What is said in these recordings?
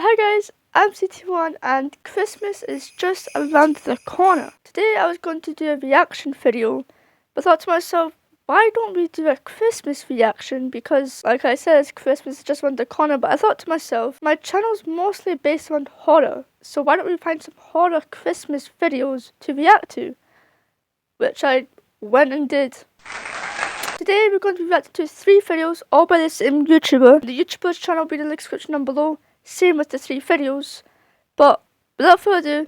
Hi guys, I'm CT1 and Christmas is just around the corner. Today I was going to do a reaction video, but thought to myself, why don't we do a Christmas reaction? Because like I said, Christmas is just around the corner, but I thought to myself, my channel's mostly based around horror, so why don't we find some horror Christmas videos to react to? Which I went and did. Today we're going to react to 3 videos, all by the same YouTuber. The YouTuber's channel will be in the link description down below. Same with the 3 videos. But without further ado,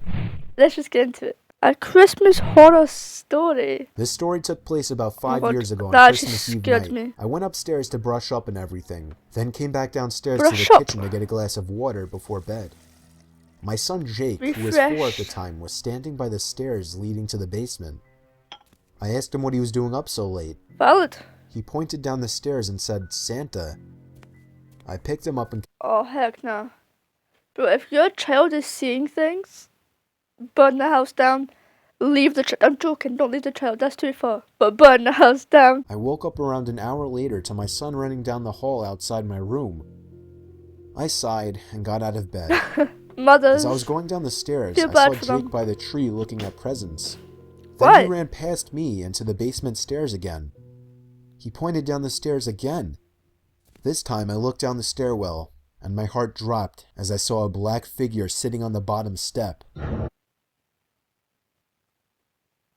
let's just get into it. A Christmas horror story. This story took place about 5 years ago on that Christmas Eve scared night. me. I went upstairs to brush up and everything, then came back downstairs to Brush the up. kitchen to get a glass of water before bed. My son Jake, who was Refresh. 4 at the time, was standing by the stairs leading to the basement. I asked him what he was doing up so late. Valid. He pointed down the stairs and said, "Santa." I picked him up and Oh heck no. Bro, if your child is seeing things, burn the house down. Leave the child. I'm joking, don't leave the child, that's too far. But burn the house down. I woke up around an hour later to my son running down the hall outside my room. I sighed and got out of bed. Mothers. As I was going down the stairs, Feel I bad saw for Jake them. by the tree looking at presents. Then What? he ran past me into the basement stairs again. He pointed down the stairs again. This time I looked down the stairwell, and my heart dropped as I saw a black figure sitting on the bottom step.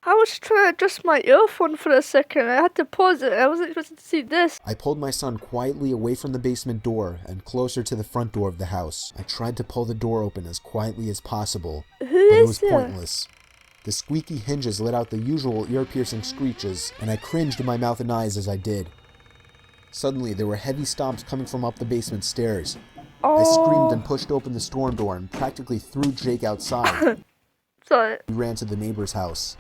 I was trying to adjust my earphone for a second. I had to pause it. I wasn't supposed to see this. I pulled my son quietly away from the basement door and closer to the front door of the house. I tried to pull the door open as quietly as possible, Who but it is was there? pointless. The squeaky hinges let out the usual ear-piercing screeches, and I cringed in my mouth and eyes as I did. Suddenly, there were heavy stomps coming from up the basement stairs. I screamed and pushed open the storm door and practically threw Jake outside. Sorry. We ran to the neighbor's house.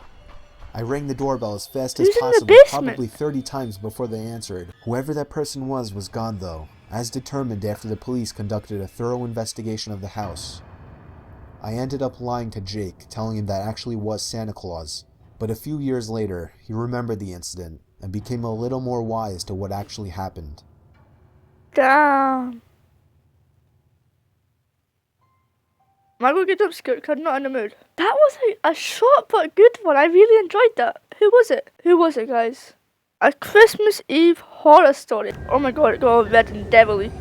I rang the doorbell as fast as Who's in the possible, basement? probably 30 times before they answered. Whoever that person was gone though, as determined after the police conducted a thorough investigation of the house. I ended up lying to Jake, telling him that actually was Santa Claus. But a few years later, he remembered the incident and became a little more wise to what actually happened. Damn. Am I going to get jump scared? Because I'm not in the mood. That was a short but good one. I really enjoyed that. Who was it? Who was it, guys? A Christmas Eve horror story. Oh my god, it got all red and devilly.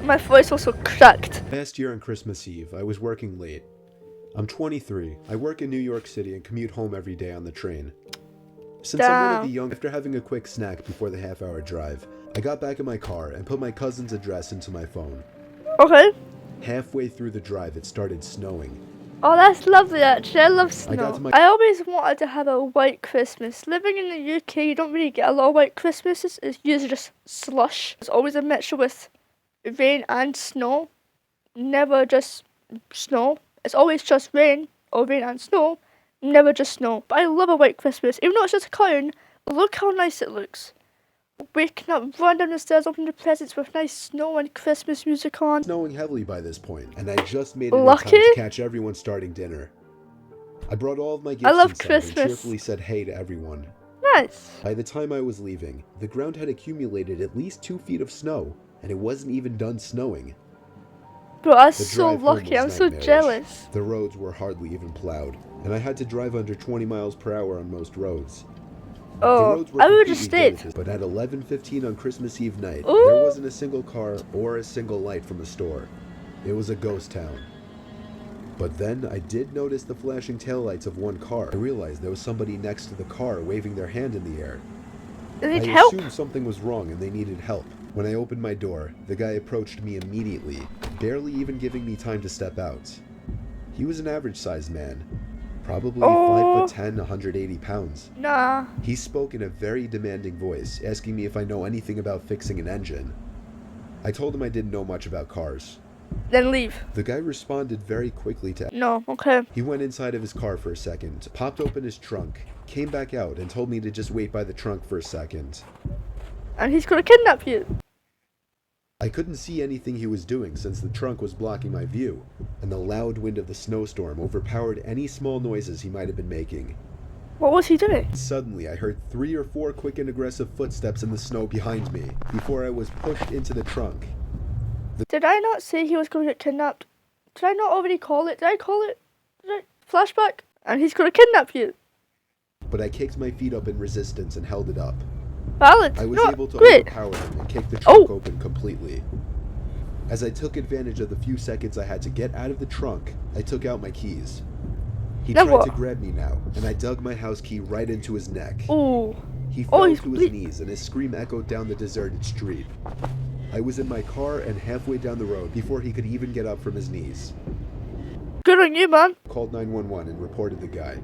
My voice also cracked. Last year on Christmas Eve, I was working late. I'm 23. I work in New York City and commute home every day on the train. Since I'm one of the young, after having a quick snack before the half-hour drive, I got back in my car and put my cousin's address into my phone. Okay. Halfway through the drive, it started snowing. Oh, that's lovely actually. I love I got snow. to my- I always wanted to have a white Christmas. Living in the UK, you don't really get a lot of white Christmases. It's usually just slush. It's always a mixture with rain and snow. Never just snow. It's always just rain or rain and snow. Never just snow. But I love a white Christmas. Even though it's just a clown, look how nice it looks. Waking up, run down the stairs, open the presents with nice snow and Christmas music on. Snowing heavily by this point, and I just made it in Lucky? time to catch everyone starting dinner. I brought all of my gifts love inside Christmas. and cheerfully said hey to everyone. Nice. By the time I was leaving, the ground had accumulated at least 2 feet of snow, and it wasn't even done snowing. Bro, I'm The so drive home lucky. I'm was so nightmarish. jealous. The roads were hardly even plowed, and I had to drive under 20 miles per hour on most roads. The Oh, roads were I would have completely stayed. dead, but at 11:15 on Christmas Eve night, Ooh. there wasn't a single car or a single light from a store. It was a ghost town. But then I did notice the flashing taillights of one car. I realized there was somebody next to the car waving their hand in the air. They need I help. assumed something was wrong and they needed help. When I opened my door, the guy approached me immediately, barely even giving me time to step out. He was an average-sized man, probably 5'10", 180 pounds. Nah. He spoke in a very demanding voice, asking me if I know anything about fixing an engine. I told him I didn't know much about cars. Then leave. The guy responded very quickly to. No, okay. He went inside of his car for a second, popped open his trunk, came back out, and told me to just wait by the trunk for a second. And he's gonna kidnap you. I couldn't see anything he was doing since the trunk was blocking my view, and the loud wind of the snowstorm overpowered any small noises he might have been making. What was he doing? Suddenly, I heard 3 or 4 quick and aggressive footsteps in the snow behind me, before I was pushed into the trunk. Did I not say he was going to get kidnapped? Did I not already call it? Did I call it? Flashback? And he's gonna kidnap you. But I kicked my feet up in resistance and held it up. Valid. I was No, able to great. overpower him and kick the trunk Oh. open completely. As I took advantage of the few seconds I had to get out of the trunk, I took out my keys. He Then tried what? to grab me now, and I dug my house key right into his neck. Oh. He Oh, fell he's to his knees and his scream echoed down the deserted street. I was in my car and halfway down the road before he could even get up from his knees. Good on you, man. Called 911 and reported the guy.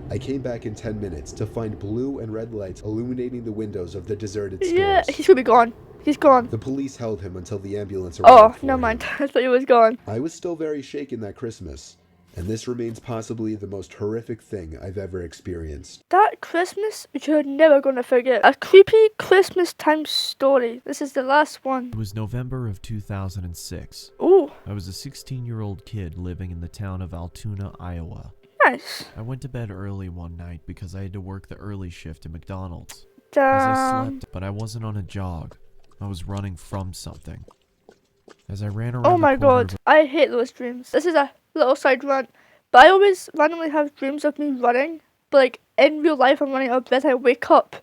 I came back in 10 minutes to find blue and red lights illuminating the windows of the deserted stores. Yeah, he's gonna be gone. He's gone. The police held him until the ambulance Oh, arrived. never mind. I thought he was gone. I was still very shaken that Christmas, and this remains possibly the most horrific thing I've ever experienced. That Christmas, you're never gonna forget. A creepy Christmas time story. This is the last one. It was November of 2006. Ooh, I was a 16-year-old kid living in the town of Altoona, Iowa. nice. I went to bed early one night because I had to work the early shift at McDonald's. As I Damn. slept, but I wasn't on a jog. I was running from something. As I ran around Oh the my corner god, I hate those dreams. This is a little side rant, but I always randomly have dreams of me running. But like in real life, I'm running out of bed. I wake up,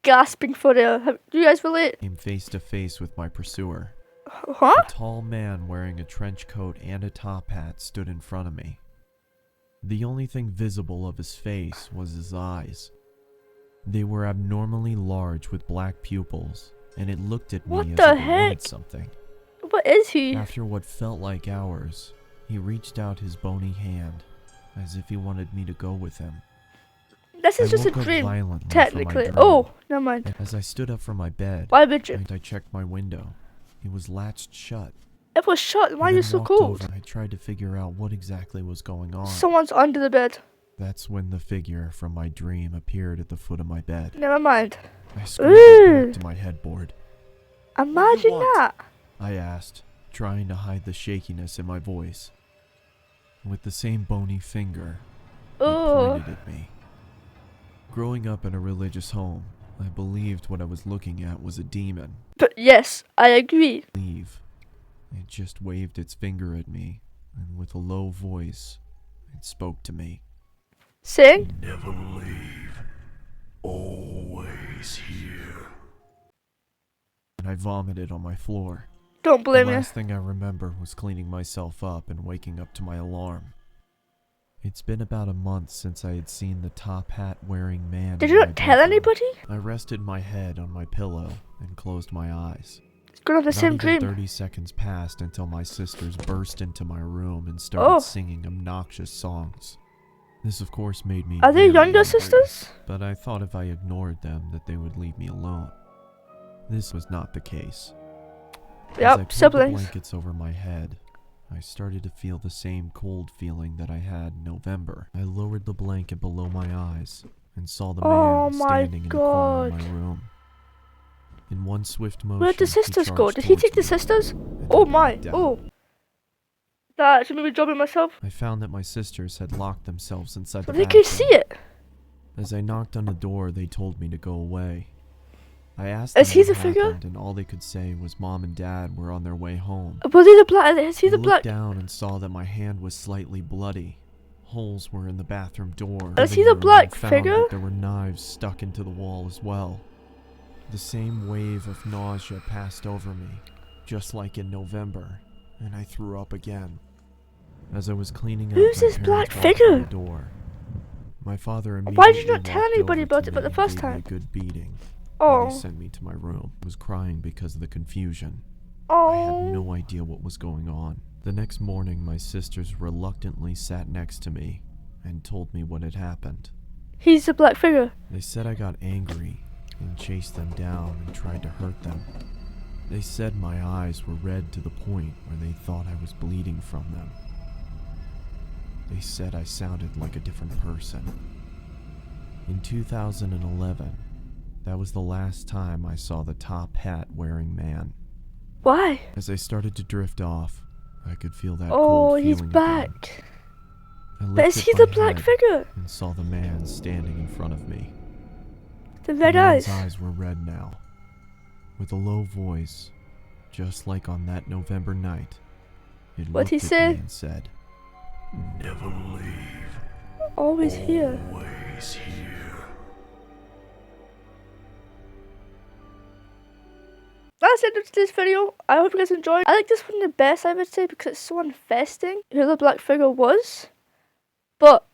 gasping for air. Do you guys relate? came face to face with my pursuer. Huh? A tall man wearing a trench coat and a top hat stood in front of me. The only thing visible of his face was his eyes. They were abnormally large with black pupils, and it looked at me What as the if it heck? wanted something. What is he? After what felt like hours, he reached out his bony hand, as if he wanted me to go with him. This is I just a woke up dream, violently from my technically. dream. Oh, never mind. As I stood up from my bed, Why would you? and I checked my window, it was latched shut. It was shut. Why I are you then so walked cold? over. I tried to figure out what exactly was going on. Someone's under the bed. That's when the figure from my dream appeared at the foot of my bed. Never mind. I scrambled Ooh. back to my headboard. Imagine want? that. I asked, trying to hide the shakiness in my voice. With the same bony finger, it Oh, pointed at me. Growing up in a religious home, I believed what I was looking at was a demon. but yes, I agree. It just waved its finger at me, and with a low voice, it spoke to me. Saying, Never leave. Always here. And I vomited on my floor. don't blame The you. last thing I remember was cleaning myself up and waking up to my alarm. It's been about a month since I had seen the top hat wearing man. Did in you my not tell bedroom. anybody? I rested my head on my pillow and closed my eyes. It's gonna have the Not same even dream. 30 seconds passed until my sisters burst into my room and started Oh. singing obnoxious songs. This of course made me Are they very younger angry, sisters? but I thought if I ignored them that they would leave me alone. This was not the case. As I Yep, pulled the siblings. blankets over my head, I started to feel the same cold feeling that I had in November. I lowered the blanket below my eyes and saw the Oh man my standing in the corner of God. my room. In one swift motion, Where'd the he sisters go? charged Did he towards take the me sisters? and Oh held me my. down. Oh. That should be dropping myself. I found that my sisters had locked themselves inside the They bathroom. can see it. As I knocked on the door, they told me to go away. I asked Is them he what the figure? happened, and all they could say was Mom and Dad were on their way home. Was he the black? Is he I the looked black? down and saw that my hand was slightly bloody. Holes were in the bathroom door. Is he living the room, black and found figure? that there were knives stuck into the wall as well. The same wave of nausea passed over me, just like in November, and I threw up again. As I was cleaning up, Who's my this black parents walked figure? in the door. My father immediately Why did you not tell walked anybody over about to it but me the first and gave me time? a good beating. Oh. Then he sent me to my room. I was crying because of the confusion. I had Oh. no idea what was going on. The next morning, my sisters reluctantly sat next to me and told me what had happened. He's the black figure. They said I got angry and chased them down and tried to hurt them. They said my eyes were red to the point where they thought I was bleeding from them. They said I sounded like a different person. In 2011, that was the last time I saw the top hat wearing man. Why? As I started to drift off, I could feel that Oh, cold he's feeling back. again. I But is lifted he the my black head figure? and saw the man standing in front of me. The red The man's eyes. were red now. With a low voice, just like on that November night, It What'd he looked at say? me and said, Never leave. Always here. Always here. That's it for today's video. I hope you guys enjoyed. I like this one the best, I would say, because it's so investing who the black figure was. But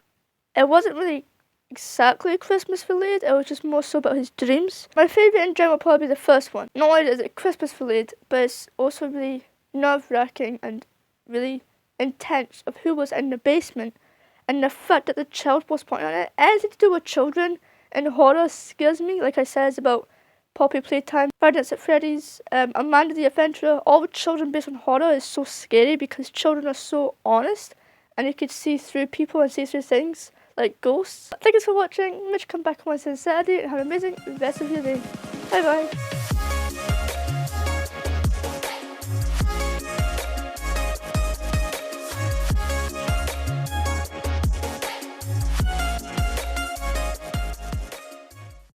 it wasn't really exactly Christmas related, it was just more so about his dreams. My favourite in general will probably be the first one. Not only is it Christmas related, but it's also really nerve-wracking and really intense of who was in the basement, and the fact that the child was pointing on it. Anything to do with children and horror scares me. Like I said, it's about Poppy Playtime, Five Nights at Freddy's, Amanda the Adventurer. All the children based on horror is so scary because children are so honest and you could see through people and see through things like ghosts. Thank you for watching. Make sure to come back on Wednesday and Saturday and have an amazing rest of your day. Bye bye.